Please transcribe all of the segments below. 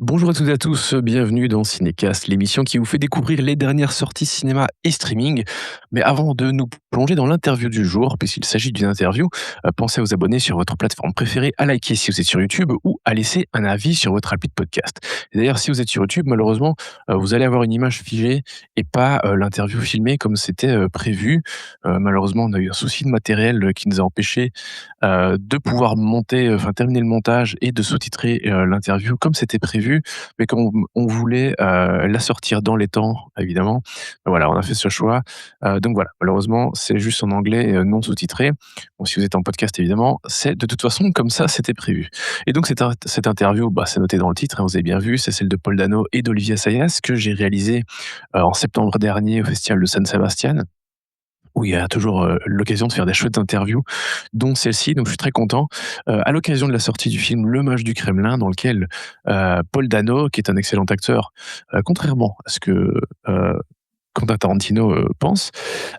Bonjour à toutes et à tous, bienvenue dans CINECAST, l'émission qui vous fait découvrir les dernières sorties cinéma et streaming. Mais avant de nous plonger dans l'interview du jour, puisqu'il s'agit d'une interview, pensez à vous abonner sur votre plateforme préférée, à liker si vous êtes sur YouTube ou à laisser un avis sur votre appli de podcast. Et d'ailleurs, si vous êtes sur YouTube, malheureusement, vous allez avoir une image figée et pas l'interview filmée comme c'était prévu. Malheureusement, on a eu un souci de matériel qui nous a empêché de pouvoir terminer le montage et de sous-titrer l'interview comme c'était prévu, mais comme on voulait la sortir dans les temps, évidemment, voilà, on a fait ce choix. Donc voilà, malheureusement, c'est juste en anglais non sous-titré. Bon, si vous êtes en podcast, évidemment, c'est de toute façon comme ça, c'était prévu. Et donc cette interview, c'est noté dans le titre, hein, vous avez bien vu, c'est celle de Paul Dano et d'Olivier Assays que j'ai réalisée en septembre dernier au Festival de San Sebastian, où il y a toujours l'occasion de faire des chouettes interviews, dont celle-ci, donc je suis très content. À l'occasion de la sortie du film Le Mage du Kremlin, dans lequel Paul Dano, qui est un excellent acteur, contrairement à ce que Quentin Tarantino pense,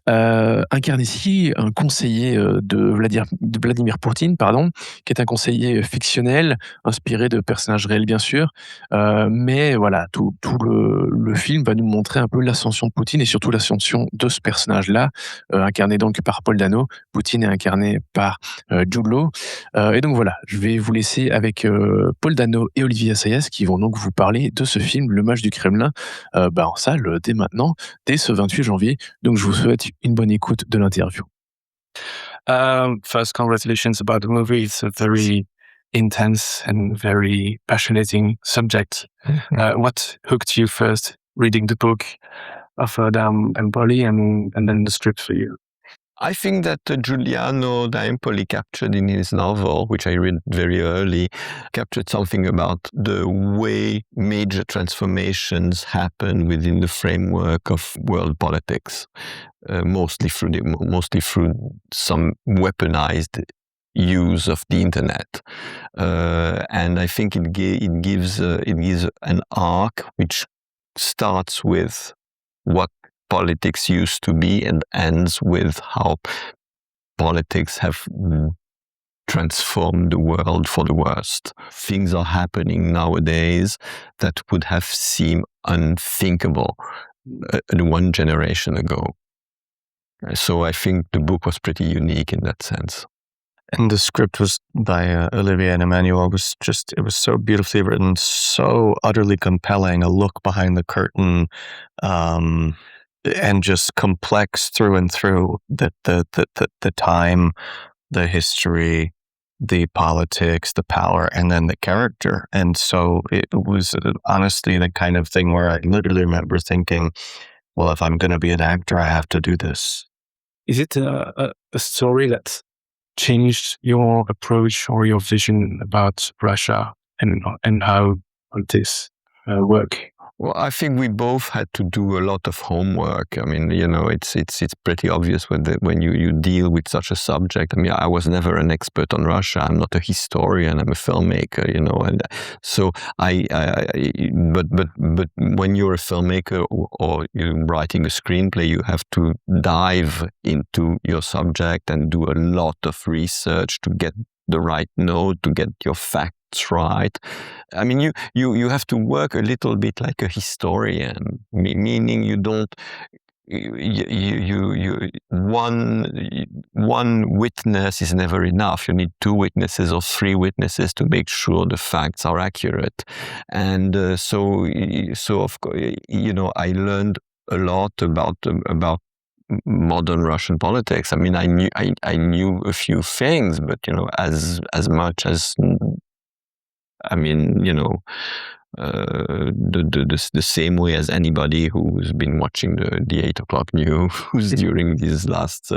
incarne ici un conseiller de Vladimir Poutine, pardon, qui est un conseiller fictionnel, inspiré de personnages réels bien sûr, mais voilà, tout le film va nous montrer un peu l'ascension de Poutine et surtout l'ascension de ce personnage-là, incarné donc par Paul Dano. Poutine est incarné par Jude Law, et donc voilà, je vais vous laisser avec Paul Dano et Olivier Assays qui vont donc vous parler de ce film Le Mage du Kremlin, en salle dès maintenant, dès ce 28 janvier. Donc je vous souhaite une bonne écoute de l'interview. First, congratulations about the movie. It's a very intense and very passionating subject. What hooked you first, reading the book of Adam Empoli and then the script for you? I think that Giuliano da Empoli captured in his novel, which I read very early, captured something about the way major transformations happen within the framework of world politics, mostly through some weaponized use of the internet, and I think it gives an arc which starts with what politics used to be and ends with how politics have transformed the world for the worst. Things are happening nowadays that would have seemed unthinkable one generation ago. So I think the book was pretty unique in that sense. And the script was by Olivier and Emmanuel. It was so beautifully written, so utterly compelling, a look behind the curtain, and just complex through and through. The time, the history, the politics, the power, and then the character. And so it was honestly the kind of thing where I literally remember thinking, well, if I'm going to be an actor, I have to do this. Is it a story that changed your approach or your vision about Russia and how this work? Well, I think we both had to do a lot of homework. I mean, it's pretty obvious when you deal with such a subject. I mean, I was never an expert on Russia. I'm not a historian. I'm a filmmaker, and so but when you're a filmmaker or you're writing a screenplay, you have to dive into your subject and do a lot of research to get the right note, to get your facts right. I mean, you have to work a little bit like a historian, meaning you don't. One witness is never enough. You need 2 witnesses or 3 witnesses to make sure the facts are accurate. And so of course, I learned a lot about modern Russian politics. I mean, I knew a few things, but as much as, I mean, the same way as anybody who's been watching the 8 o'clock news during these last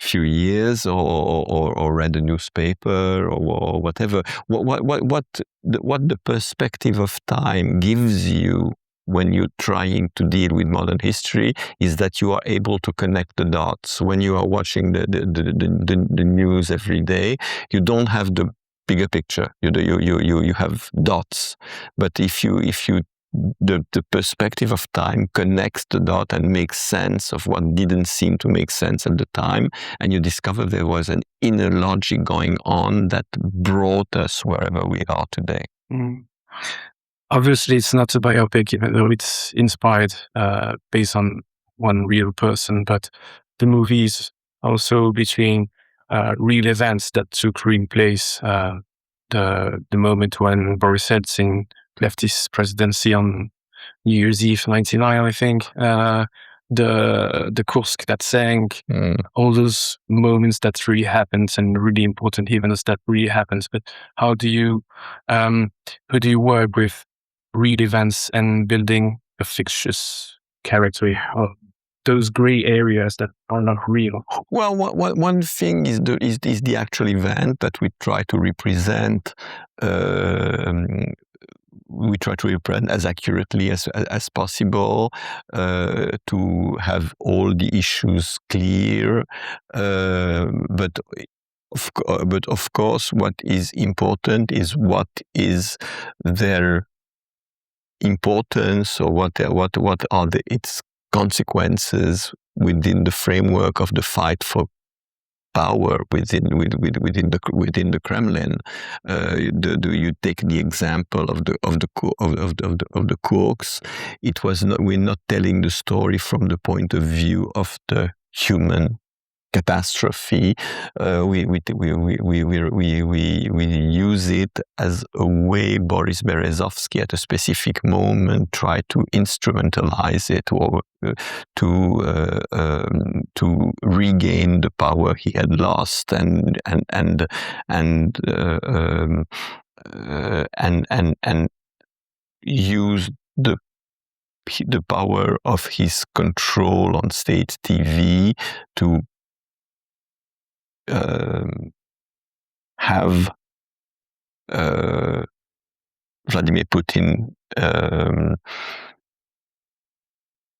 few years, or read a newspaper or whatever. What the perspective of time gives you when you're trying to deal with modern history is that you are able to connect the dots. When you are watching the news every day, you don't have the bigger picture. You have dots. But if the perspective of time connects the dot and makes sense of what didn't seem to make sense at the time, and you discover there was an inner logic going on that brought us wherever we are today. Mm. obviously it's not a biopic, even though it's inspired based on one real person, but the movie is also between real events that took real place. The moment when Boris Yeltsin left his presidency on New Year's Eve, 1999, I think. The Kursk that sank, all those moments that really happened and really important events that really happens. But how do you work with real events and building a fictitious character? Those gray areas that are not real. Well, one thing is the actual event that we try to represent. We try to represent as accurately as possible, to have all the issues clear. But of course, what is important is what is their importance, or what are its consequences within the framework of the fight for power within the Kremlin. You take the example of the Kurks. It was not. We're not telling the story from the point of view of the human catastrophe. We use it as a way Boris Berezovsky at a specific moment tried to instrumentalize it, or to regain the power he had lost, and use the power of his control on state TV to have Vladimir Putin,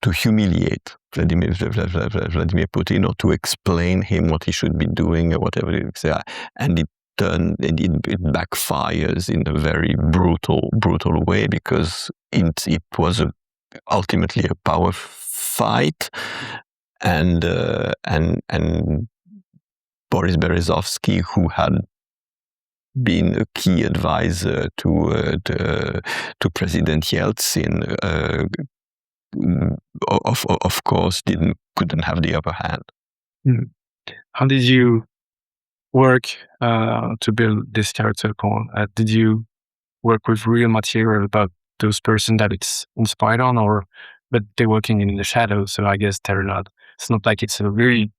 to humiliate Vladimir Putin, or to explain him what he should be doing, or whatever you say, and it backfires in a very brutal way, because it was ultimately a power fight, and Boris Berezovsky, who had been a key advisor to President Yeltsin, of course couldn't have the upper hand. How did you work to build this character, Paul? Did you work with real material about those person that it's inspired on, but they're working in the shadows, so I guess they're not. It's not like it's a very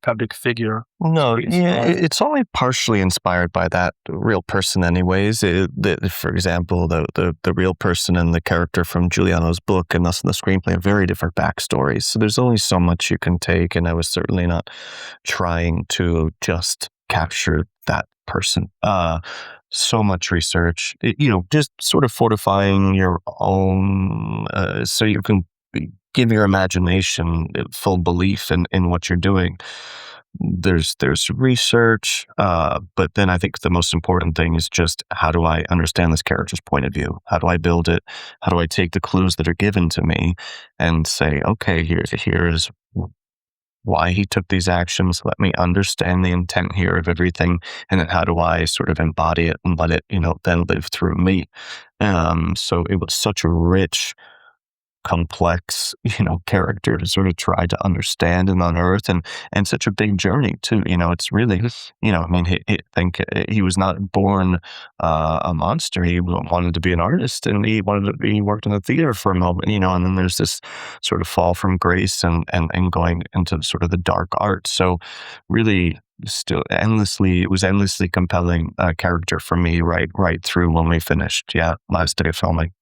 public figure. No, it's only partially inspired by that real person anyways. For example, the real person and the character from Giuliano's book and thus in the screenplay have very different backstories. So there's only so much you can take, and I was certainly not trying to just capture that person. So much research, just sort of fortifying your own, so you can give your imagination full belief in what you're doing. There's research, but then I think the most important thing is just, how do I understand this character's point of view? How do I build it? How do I take the clues that are given to me and say, okay, here's why he took these actions. Let me understand the intent here of everything, and then how do I sort of embody it and let it, then live through me. So it was such a rich, complex, character to sort of try to understand and unearth, and such a big journey too. It's really, he was not born a monster. He wanted to be an artist, and he worked in the theater for a moment, and then there's this sort of fall from grace and going into sort of the dark art. So really, still it was endlessly compelling character for me right through when we finished. Yeah, last day of filming.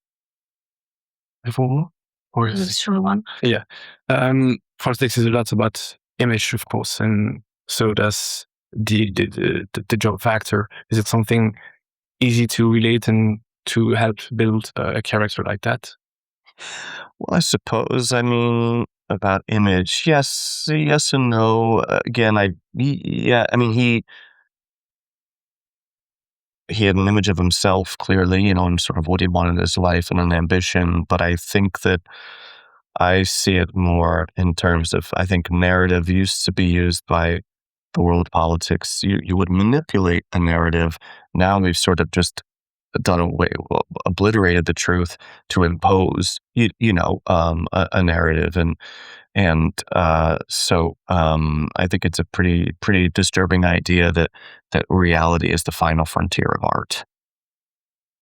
Before? Or is This short one. Yeah. Politics is a lot about image, of course, and so does the job factor. Is it something easy to relate and to help build a character like that? Well, I suppose, about image, yes and no. Again, he had an image of himself, clearly, and sort of what he wanted in his life and an ambition. But I think that I see it more in terms of, I think narrative used to be used by the world of politics. You would manipulate a narrative. Now we've sort of just done away, obliterated the truth to impose, a narrative, so I think it's a pretty disturbing idea that reality is the final frontier of art.